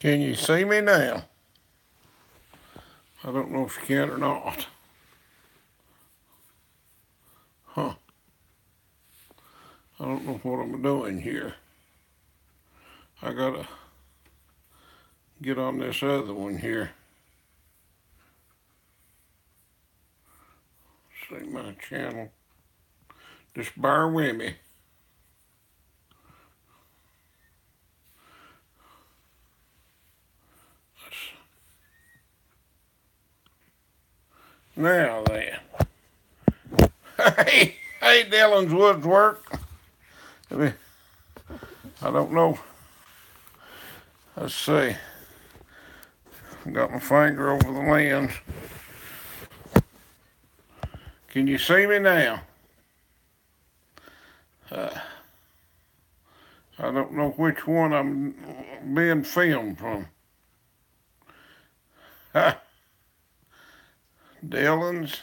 Can you see me now? I don't know if you can or not. Huh. I don't know what I'm doing here. I gotta get on this other one here. See my channel. Just bear with me. Now then. Hey, Dylan's Woodwork. I don't know. Let's see. Got my finger over the lens. Can you see me now? I don't know which one I'm being filmed from. Dylan's.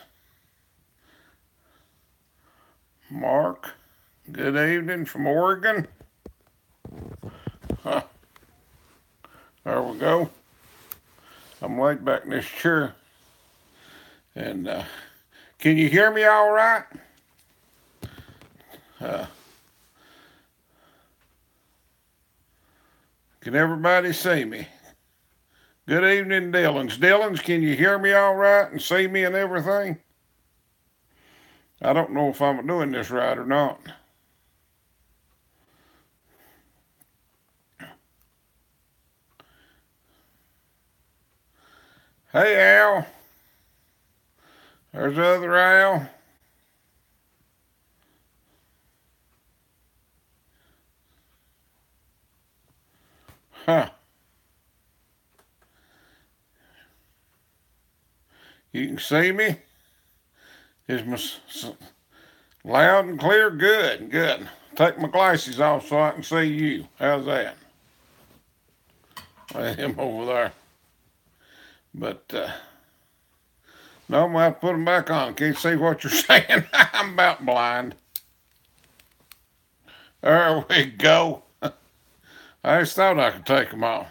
Mark. Good evening from Oregon. There we go. I'm laid back in this chair. And can you hear me all right? Can everybody see me? Good evening, Dylan's. Dylan's, can you hear me all right and see me and everything? I don't know if I'm doing this right or not. Hey, Al. There's the other Al. Huh. You can see me? Is my loud and clear? Good, good. Take my glasses off so I can see you. How's that? I am over there. But, no, I'm going to have to put them back on. Can't see what you're saying. I'm about blind. There we go. I just thought I could take them off.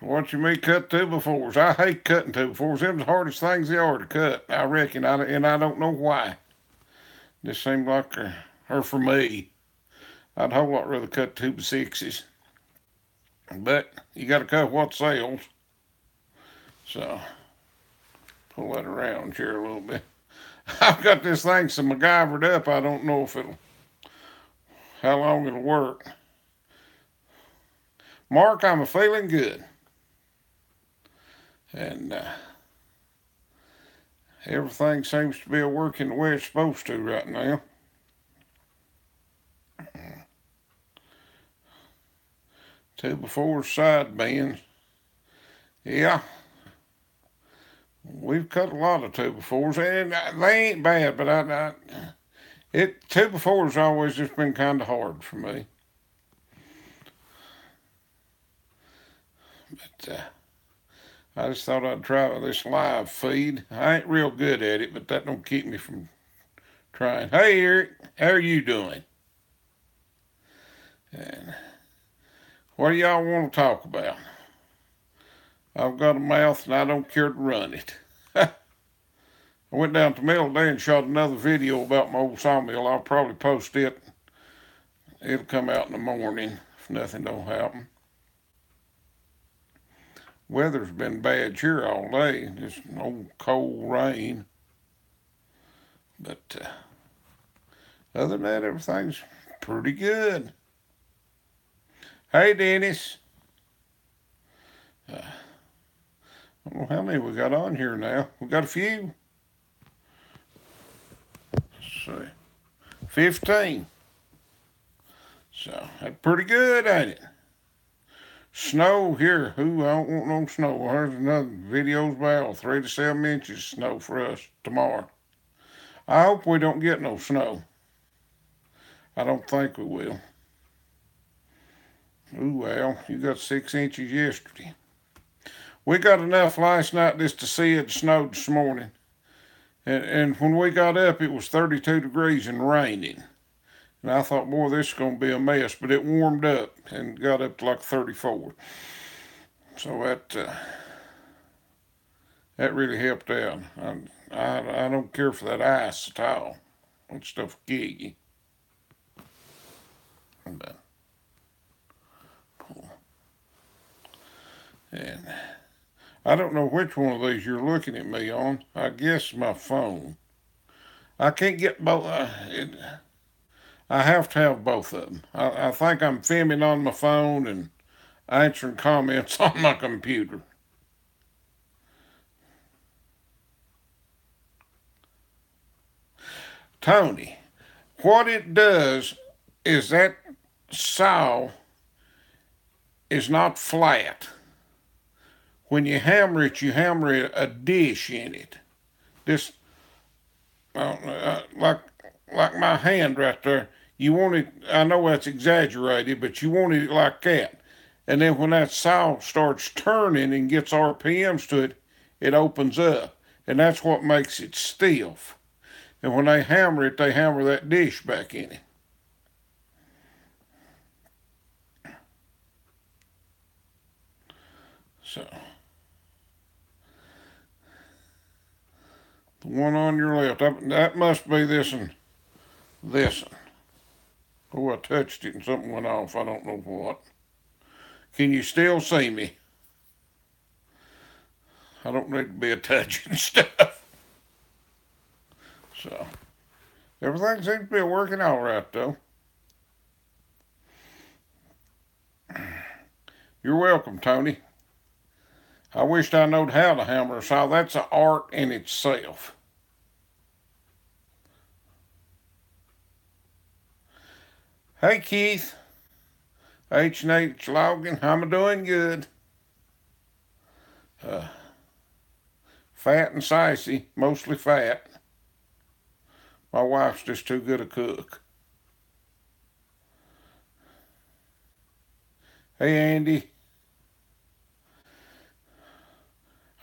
So what you may cut 2x4s. I hate cutting 2x4s. Them's the hardest things they are to cut, I reckon. And I don't know why. Just seems like, or for me, I'd a whole lot rather cut 2x6s. But you got to cut what sells. So, pull that around here a little bit. I've got this thing so MacGyvered up. I don't know if how long it'll work. Mark, I'm feeling good. And everything seems to be working the way it's supposed to right now. 2x4 side bends. Yeah. We've cut a lot of 2x4s, and they ain't bad, but 2x4's always just been kind of hard for me. But I just thought I'd try this live feed. I ain't real good at it, but that don't keep me from trying. Hey, Eric, how are you doing? And what do y'all want to talk about? I've got a mouth and I don't care to run it. I went down to the mill today and shot another video about my old sawmill. I'll probably post it. It'll come out in the morning if nothing don't happen. Weather's been bad here all day. Just an old cold rain. But other than that, everything's pretty good. Hey, Dennis. I don't know how many we got on here now. We got a few. Let's see. 15. So, that's pretty good, ain't it? Snow here. I don't want no snow. There's another video's about 3 to 7 inches of snow for us tomorrow. I hope we don't get no snow. I don't think we will. Ooh, well, you got 6 inches yesterday. We got enough last night just to see it snowed this morning. And when we got up, it was 32 degrees and raining. And I thought, boy, this is going to be a mess. But it warmed up and got up to like 34. So that really helped out. I don't care for that ice at all. That stuff will kill you. But, and I don't know which one of these you're looking at me on. I guess my phone. I can't get both. I have to have both of them. I think I'm filming on my phone and answering comments on my computer. Tony, what it does is that saw is not flat. When you hammer a dish in it. This, like my hand right there. You want it. I know that's exaggerated, but you want it like that. And then when that saw starts turning and gets RPMs to it, it opens up, and that's what makes it stiff. And when they hammer it, they hammer that dish back in it. So, the one on your left, that must be this one. This one. Oh, I touched it and something went off. I don't know what. Can you still see me? I don't need to be a touching stuff. So, everything seems to be working all right, though. You're welcome, Tony. I wished I knowed how to hammer a saw. That's an art in itself. Hey, Keith. H&H Logan. I'm doing good. Fat and sassy. Mostly fat. My wife's just too good a cook. Hey, Andy.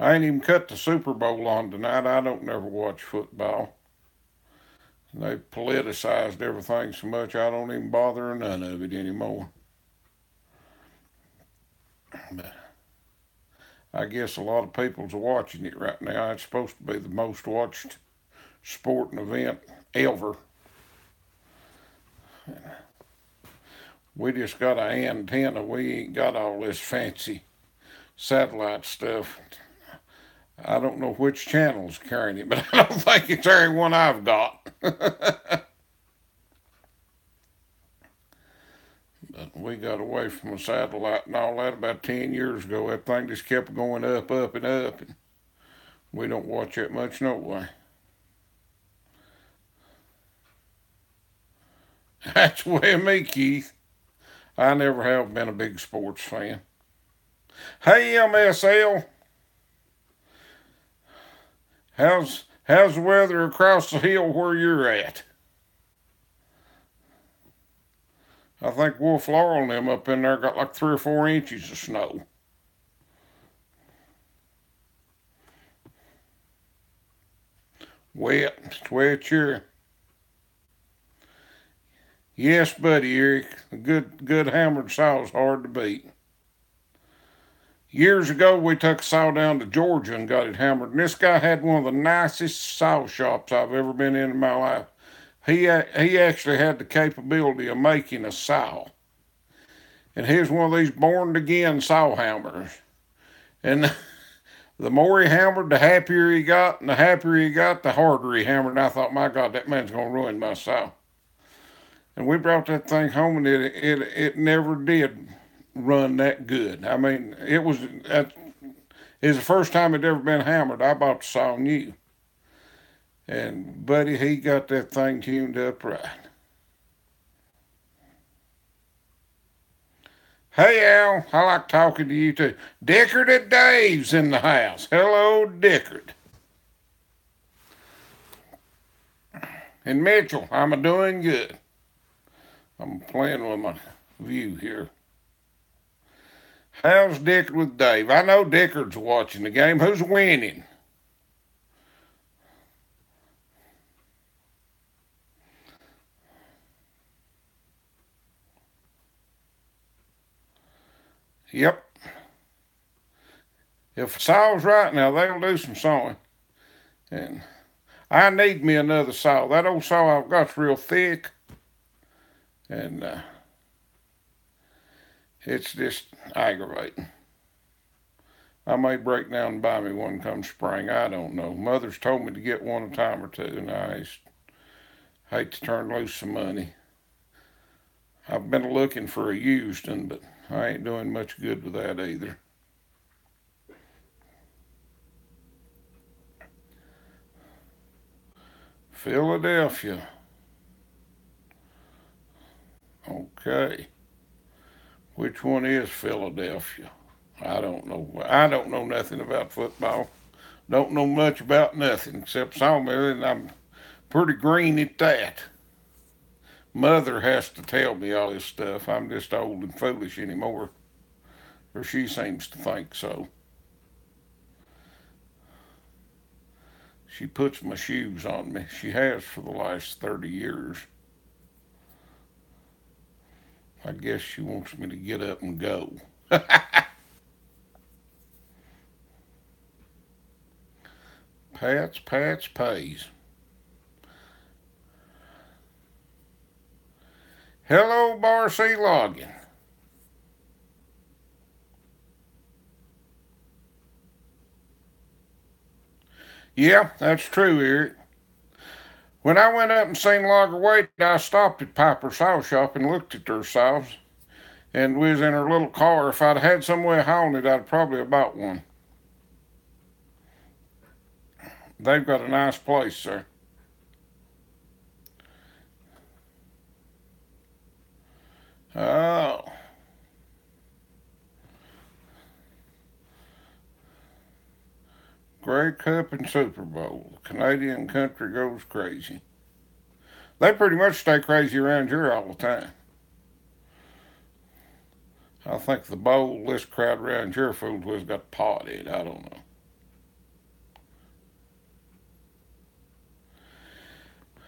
I ain't even cut the Super Bowl on tonight. I don't never watch football. They've politicized everything so much I don't even bother none of it anymore. But I guess a lot of people's watching it right now. It's supposed to be the most watched sporting event ever. We just got an antenna. We ain't got all this fancy satellite stuff. I don't know which channel's carrying it, but I don't think it's every one I've got. But we got away from a satellite and all that about 10 years ago. That thing just kept going up, up, and up. And we don't watch that much no way. That's the way of me, Keith. I never have been a big sports fan. Hey, MSL. How's the weather across the hill where you're at? I think Wolf Laurel and them up in there got like 3 or 4 inches of snow. Wet. It's wet here. Yes, buddy, Eric. A good hammered saw is hard to beat. Years ago, we took a saw down to Georgia and got it hammered. And this guy had one of the nicest saw shops I've ever been in my life. He actually had the capability of making a saw. And here's one of these born-again saw hammers. And the more he hammered, the happier he got. And the happier he got, the harder he hammered. And I thought, my God, that man's going to ruin my saw. And we brought that thing home, and it never did run that good. I mean, it was the first time it'd ever been hammered. I bought the saw new. And buddy, he got that thing tuned up right. Hey Al, I like talking to you too. Dickard and Dave's in the house. Hello, Dickard. And Mitchell, I'm doing good. I'm playing with my view here. How's Dickard with Dave? I know Dickard's watching the game. Who's winning? Yep. If the saw's right now, they'll do some sawing. And I need me another saw. That old saw I've got's real thick, and it's just aggravating. I may break down and buy me one come spring. I don't know. Mother's told me to get one a time or two, and I just hate to turn loose some money. I've been looking for a used one, but I ain't doing much good with that either. Philadelphia. Okay. Which one is Philadelphia? I don't know. I don't know nothing about football. Don't know much about nothing except Sawmilling, and I'm pretty green at that. Mother has to tell me all this stuff. I'm just old and foolish anymore, or she seems to think so. She puts my shoes on me. She has for the last 30 years. I guess she wants me to get up and go. Pats pays. Hello, Bar C Logging. Yeah, that's true, Eric. When I went up and seen Logger Wade, I stopped at Piper's Saw Shop and looked at their saws. And we was in her little car. If I'd had some way of hauling it, I'd probably have bought one. They've got a nice place, sir. Oh. Grey Cup and Super Bowl. Canadian country goes crazy. They pretty much stay crazy around here all the time. I think the bowl this crowd around here fooled with got pot in. I don't know.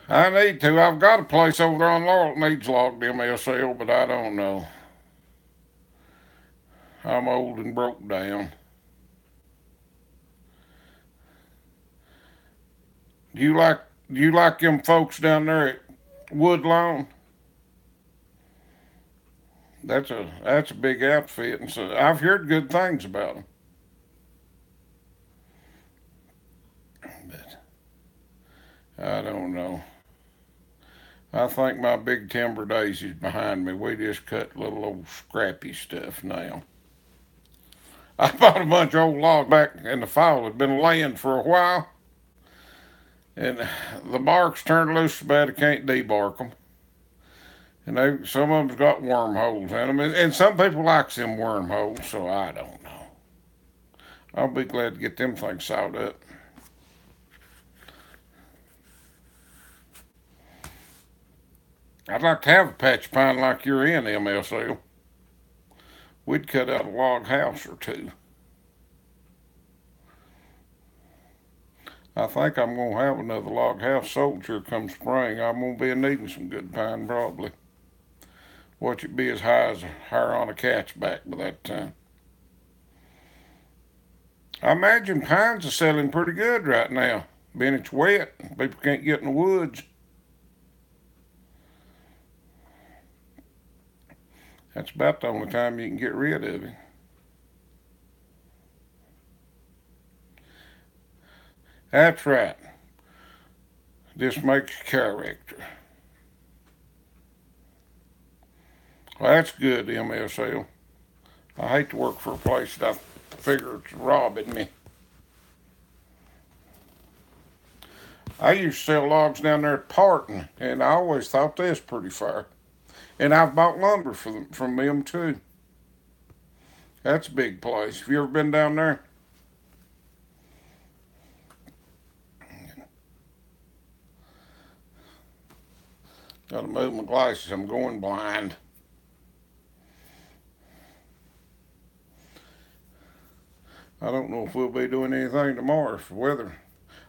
I need to. I've got a place over there on Laurel that needs logged MSL, but I don't know. I'm old and broke down. Do you like do you like them folks down there at Woodlawn? That's a big outfit, and so I've heard good things about them. But I don't know. I think my big timber days is behind me. We just cut little old scrappy stuff now. I bought a bunch of old logs back in the fall. Had been laying for a while, and the bark's turned loose so bad I can't debark them. And some of them's got wormholes in them, and some people likes them wormholes. So I don't know. I'll be glad to get them things sawed up. I'd like to have a patch of pine like you're in, MSL. We'd cut out a log house or two. I think I'm going to have another log house sold here come spring. I'm going to be needing some good pine probably. Watch it be as high as a hair on a cat's back by that time. I imagine pines are selling pretty good right now. Being it's wet, people can't get in the woods. That's about the only time you can get rid of it. That's right. This makes character. Well, that's good, MSL. I hate to work for a place that I figure it's robbing me. I used to sell logs down there at Parton, and I always thought they was pretty fair. And I've bought lumber from them too. That's a big place. Have you ever been down there? Gotta move my glasses. I'm going blind. I don't know if we'll be doing anything tomorrow for weather.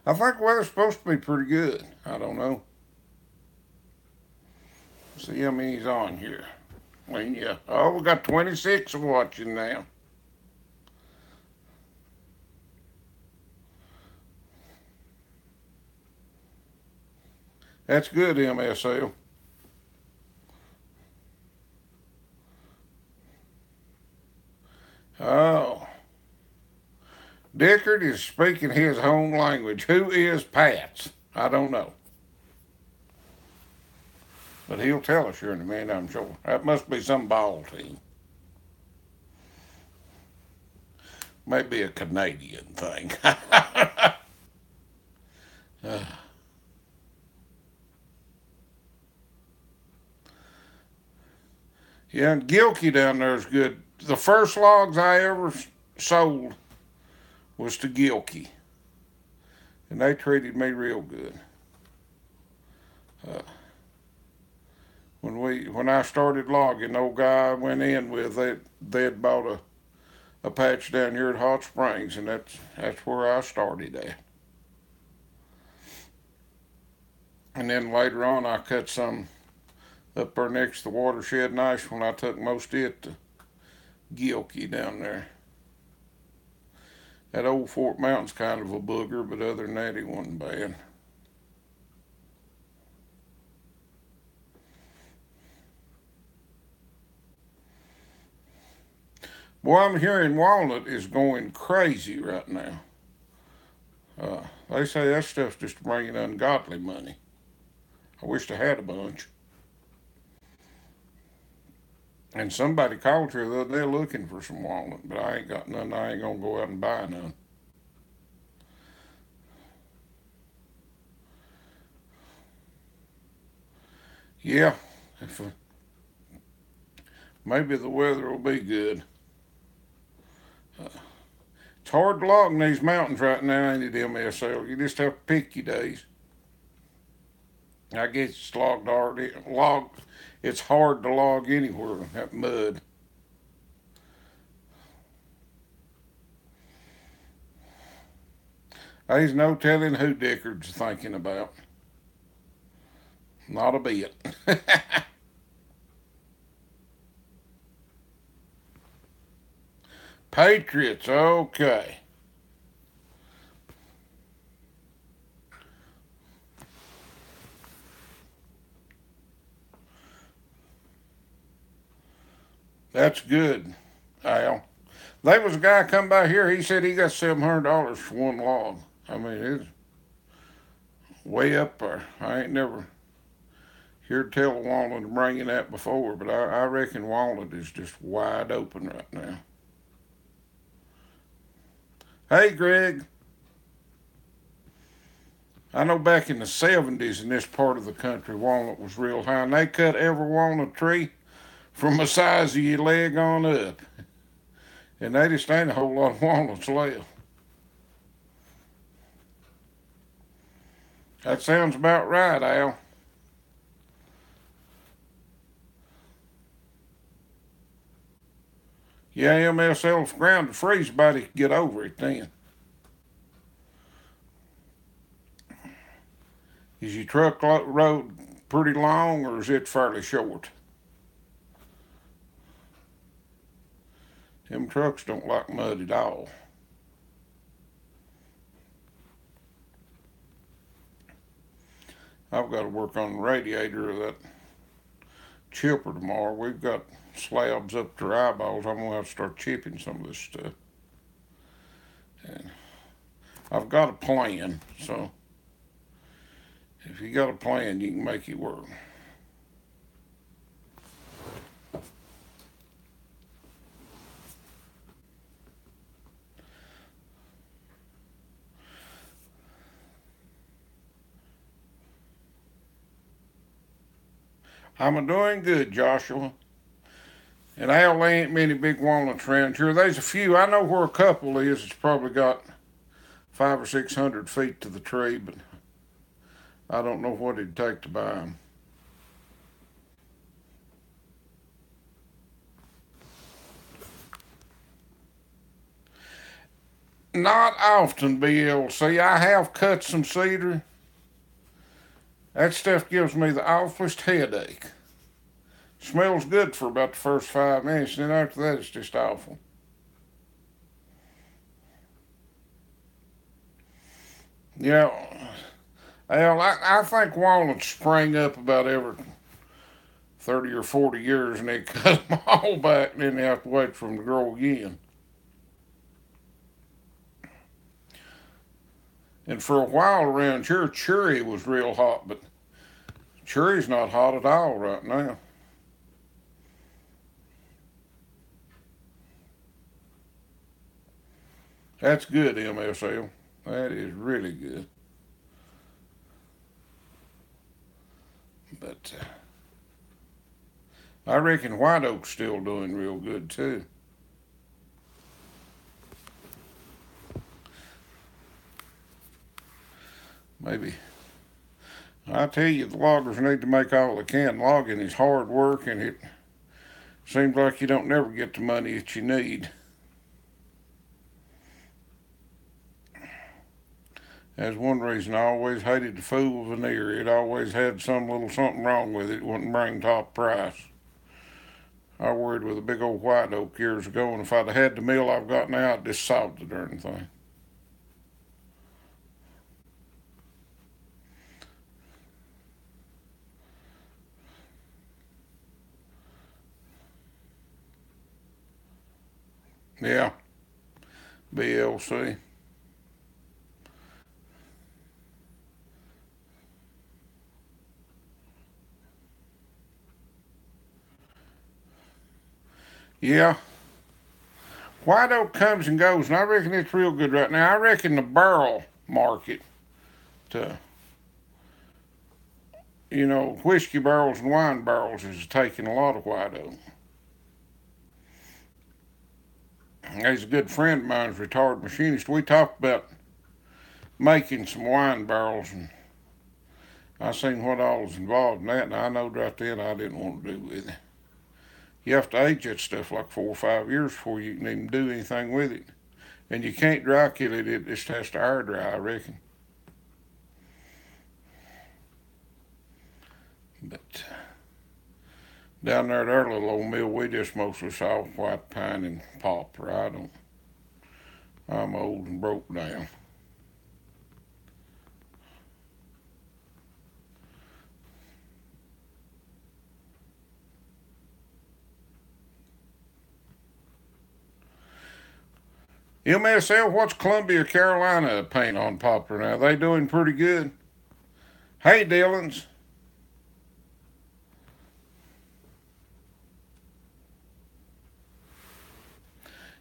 I think the weather's supposed to be pretty good. I don't know. See how many's on here. Yeah. Oh, we got 26 watching now. That's good, MSL. Oh. Dickard is speaking his home language. Who is Pats? I don't know. But he'll tell us here in a minute, I'm sure. That must be some ball team. Maybe a Canadian thing. Yeah, and Gilkey down there is good. The first logs I ever sold was to Gilkey, and they treated me real good. Uh, when I started logging, the old guy I went in with, they'd bought a patch down here at Hot Springs, and that's where I started at. And then later on, I cut some up there next to the watershed nice when I took most of it to Gilkey down there. That old Fort Mountain's kind of a booger, but other than that, he wasn't bad. Boy, I'm hearing Walnut is going crazy right now. They say that stuff's just bringing ungodly money. I wish I had a bunch. And somebody called here the other day looking for some walnut, but I ain't got none. I ain't gonna go out and buy none. Yeah, if maybe the weather will be good. Uh, it's hard to log in these mountains right now, ain't it, MSL? You just have to pick your days. I guess it's it's hard to log anywhere, that mud. There's no telling who Dickard's thinking about. Not a bit. Patriots, okay. That's good, Al. There was a guy come by here. He said he got $700 for one log. I mean, it's way up there. I ain't never heard tell of Walnut bringing that before, but I reckon Walnut is just wide open right now. Hey, Greg. I know back in the 70s in this part of the country, walnut was real high, and they cut every walnut tree from the size of your leg on up. And they just ain't a whole lot of walnuts left. That sounds about right, Al. Yeah, MSL's ground to freeze, buddy, could get over it then. Is your truck road pretty long or is it fairly short? Them trucks don't like mud at all. I've got to work on the radiator of that chipper tomorrow. We've got slabs up to our eyeballs. I'm going to have to start chipping some of this stuff. And I've got a plan, so if you got a plan, you can make it work. I'm doing good, Joshua. And Al, ain't many big walnuts around here. There's a few. I know where a couple is. It's probably got 500 or 600 feet to the tree, but I don't know what it'd take to buy them. Not often, BLC. I have cut some cedar. That stuff gives me the awfulest headache. Smells good for about the first 5 minutes, and then after that, it's just awful. Yeah, well, I think walnuts spring up about every 30 or 40 years, and they cut them all back, and then they have to wait for them to grow again. And for a while around here, cherry was real hot, but cherry's not hot at all right now. That's good, MSL. That is really good. But I reckon white oak's still doing real good too. Maybe. I tell you, the loggers need to make all they can. Logging is hard work, and it seems like you don't never get the money that you need. That's one reason I always hated the fool veneer. It always had some little something wrong with it. It wouldn't bring top price. I worried with a big old white oak years ago, and if I'd have had the mill I've got now, I'd just sawed the darn thing. Yeah, BLC. Yeah, white oak comes and goes, and I reckon it's real good right now. I reckon the barrel market to, whiskey barrels and wine barrels is taking a lot of white oak. There's a good friend of mine's retired machinist. We talked about making some wine barrels, and I seen what all was involved in that, and I knowed right then I didn't want to do with it. You have to age that stuff like 4 or 5 years before you can even do anything with it. And you can't dry kill it, it just has to air dry, I reckon. But down there at our little old mill, we just mostly saw white pine and poplar. I'm old and broke down. MSL, what's Columbia, Carolina paint on poplar now? They doing pretty good? Hey, Dillons.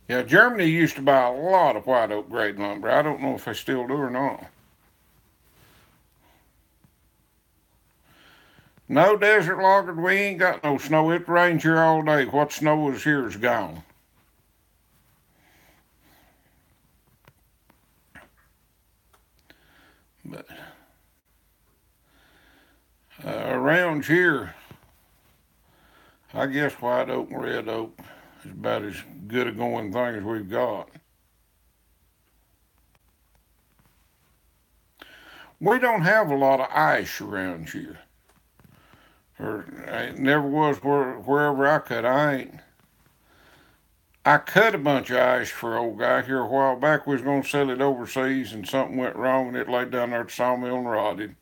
Yeah, Germany used to buy a lot of white oak grade lumber. I don't know if they still do or not. No desert logger, we ain't got no snow. It rains here all day. What snow is here is gone. But around here, I guess white oak and red oak is about as good a going thing as we've got. We don't have a lot of ice around here. Or it never was wherever I cut. I cut a bunch of ice for an old guy here a while back. We was gonna sell it overseas, and something went wrong, and it laid down there at the sawmill and rotted.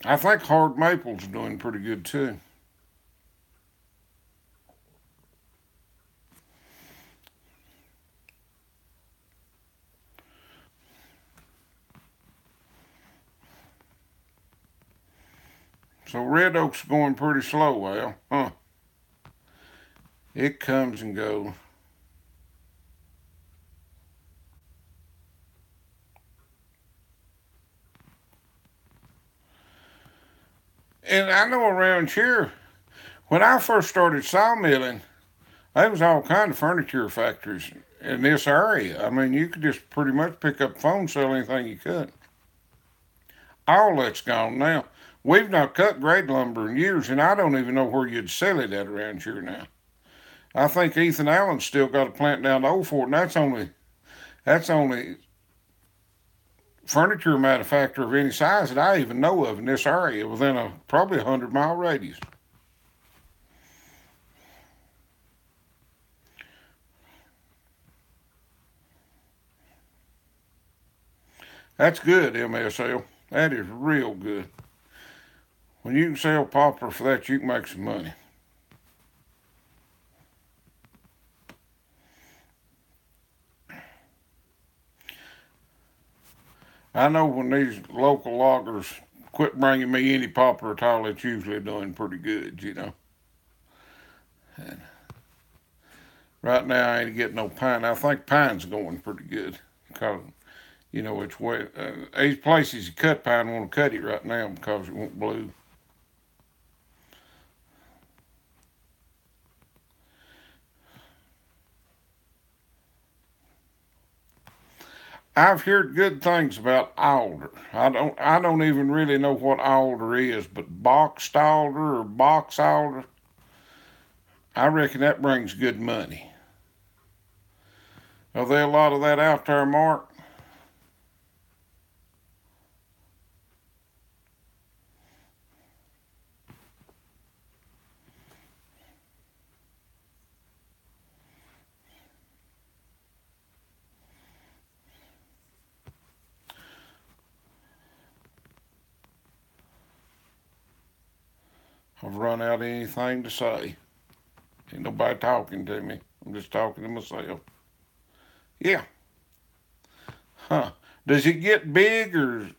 I think hard maple's doing pretty good too. So red oak's going pretty slow, well, huh? It comes and goes. And I know around here, when I first started sawmilling, there was all kind of furniture factories in this area. I mean, you could just pretty much pick up the phone, sell anything you could. All that's gone now. We've not cut grade lumber in years, and I don't even know where you'd sell it at around here now. I think Ethan Allen's still got a plant down to Old Fort, and that's only furniture manufacturer of any size that I even know of in this area within a probably 100-mile radius. That's good, MSL. That is real good. When you can sell poplar for that, you can make some money. I know when these local loggers quit bringing me any poplar at all, it's usually doing pretty good, you know. And right now, I ain't getting no pine. I think pine's going pretty good because, you know, it's wet. These places you cut pine want to cut it right now because it won't bloom. I've heard good things about alder. I don't even really know what alder is, but boxed alder or box alder, I reckon that brings good money. Are there a lot of that out there, Mark? I've run out of anything to say. Ain't nobody talking to me. I'm just talking to myself. Yeah. Huh. Does it get big or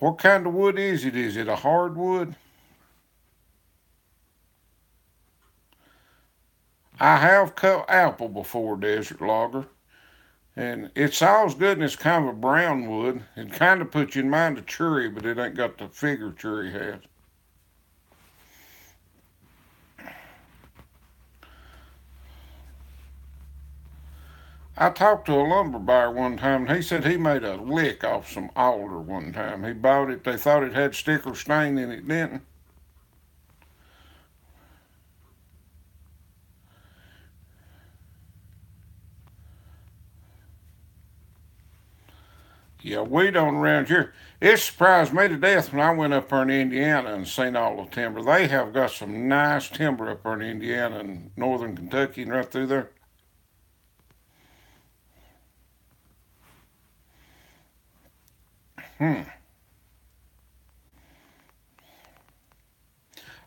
what kind of wood is it? Is it a hardwood? I have cut apple before, desert logger, and it sounds good and it's kind of a brown wood. It kind of puts you in mind of cherry, but it ain't got the figure cherry has. I talked to a lumber buyer one time, and he said he made a lick off some alder one time. He bought it. They thought it had sticker stain and it didn't. Yeah, we don't around here. It surprised me to death when I went up there in Indiana and seen all the timber. They have got some nice timber up there in Indiana and northern Kentucky and right through there. Hmm.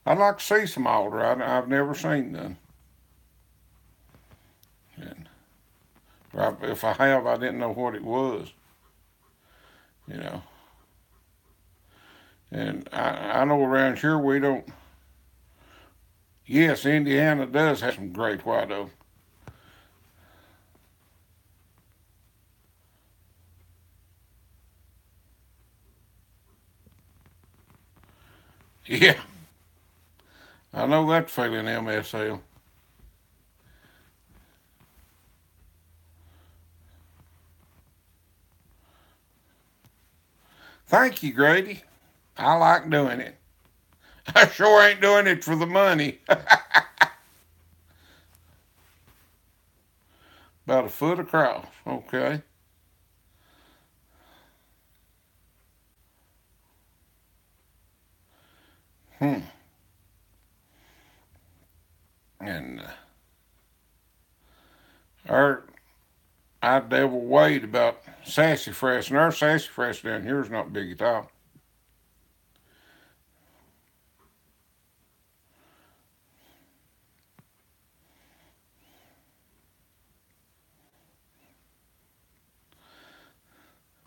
I'd like to see some alder. I've never seen none. And if I have, I didn't know what it was. You know. And I know around here we don't. Yes, Indiana does have some great white oak. Yeah, I know that feeling, MSL. Thank you, Grady. I like doing it. I sure ain't doing it for the money. About a foot across. Okay. Hmm. And our I devil weighed about sassafras, and our sassafras down here is not big at all.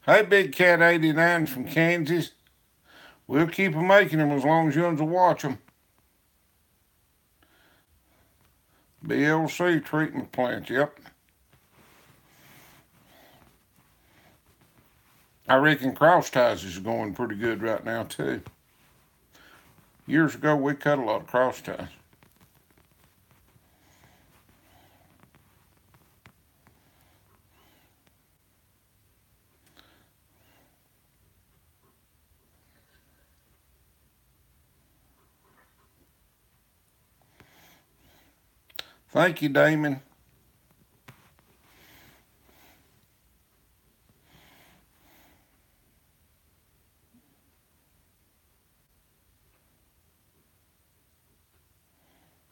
Hey, Big Cat 89 from Kansas. We'll keep making them as long as you will watch them. BLC treatment plant, yep. I reckon cross ties is going pretty good right now, too. Years ago, we cut a lot of cross ties. Thank you, Damon.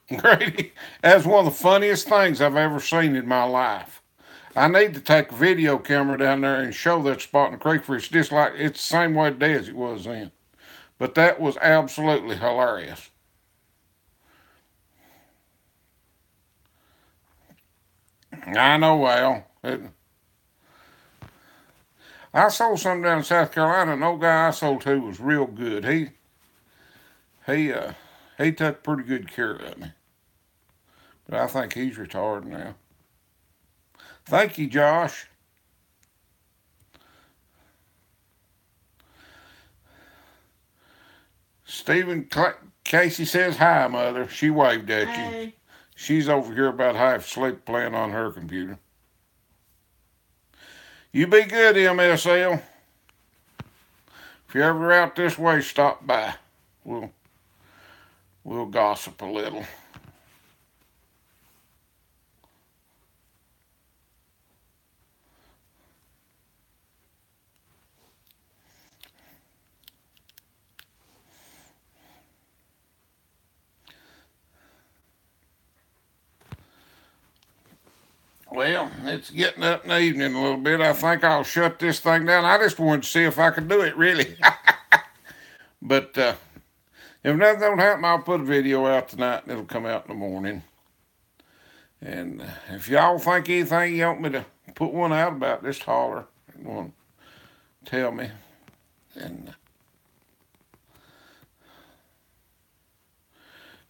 Grady, that's one of the funniest things I've ever seen in my life. I need to take a video camera down there and show that spot in the creek for it's just like it's the same way today as it was then. But that was absolutely hilarious. I know, Al. I sold something down in South Carolina, and no guy I sold to was real good. He he took pretty good care of me. But I think he's retired now. Thank you, Josh. Stephen Casey says hi, Mother. She waved at you. Hey. She's over here about half asleep playing on her computer. You be good, MSL. If you're ever out this way, stop by. We'll gossip a little. Well, it's getting up in the evening a little bit. I think I'll shut this thing down. I just wanted to see if I could do it, really. But if nothing don't happen, I'll put a video out tonight and it'll come out in the morning. And if y'all think anything you want me to put one out about, just holler and tell me. And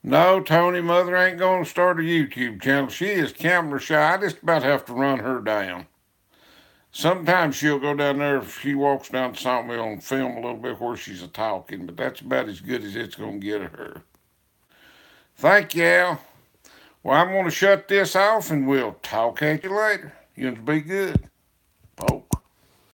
no, Tony, Mother ain't going to start a YouTube channel. She is camera shy. I just about have to run her down. Sometimes she'll go down there if she walks down to Sawmilling and film a little bit where she's a-talking, but that's about as good as it's going to get her. Thank you, Al. Well, I'm going to shut this off, and we'll talk at you later. You be good, folks.